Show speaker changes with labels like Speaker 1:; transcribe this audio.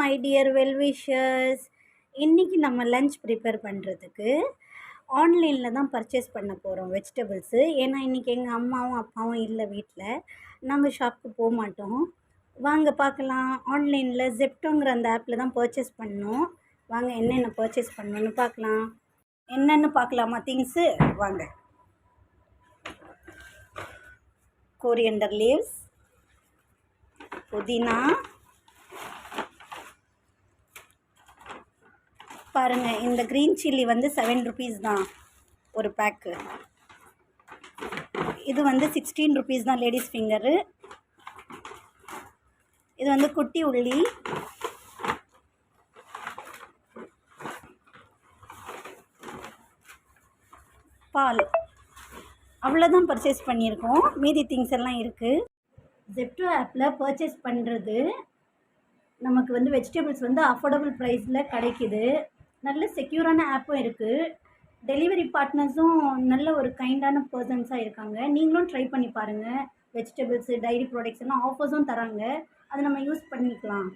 Speaker 1: My dear well-wishers. இன்றைக்கி நம்ம lunch prepare பண்ணுறதுக்கு ஆன்லைனில் தான் பர்ச்சேஸ் பண்ண போகிறோம் வெஜிடபிள்ஸு. ஏன்னா இன்றைக்கி எங்கள் அம்மாவும் அப்பாவும் இல்லை வீட்டில், நாங்கள் ஷாப்புக்கு போக மாட்டோம். வாங்க பார்க்கலாம். ஆன்லைனில் ஜெப்டோங்கிற அந்த ஆப்பில் தான் பர்ச்சேஸ் பண்ணோம். வாங்க என்னென்ன பர்ச்சேஸ் பண்ணணுன்னு பார்க்கலாம். என்னென்னு பார்க்கலாமா திங்ஸு? வாங்க. கோரியண்டர் லீவ்ஸ், புதினா, பாருங்கள் இந்த க்ரீன் சில்லி வந்து 7 rupees தான் ஒரு பேக்கு. இது வந்து 16 rupees தான் லேடிஸ் ஃபிங்கரு. இது வந்து குட்டி உள்ளி, பால். அவ்வளோதான் பர்ச்சேஸ் பண்ணியிருக்கோம். மீதி திங்ஸ் எல்லாம் இருக்குது. ஜெப்டோ ஆப்பில் பர்ச்சேஸ் பண்ணுறது நமக்கு வந்து வெஜிடபிள்ஸ் வந்து அஃபோர்டபுள் ப்ரைஸில் கிடைக்கிது. நல்ல செக்யூரான ஆப்பும் இருக்குது. டெலிவரி பார்ட்னர்ஸும் நல்ல ஒரு கைண்டான பர்சன்ஸாக இருக்காங்க. நீங்களும் ட்ரை பண்ணி பாருங்கள். வெஜிடபிள்ஸு, டைரி ப்ராடக்ட்ஸ் எல்லாம் ஆஃபர்ஸும் தராங்க. அதை நம்ம யூஸ் பண்ணிக்கலாம்.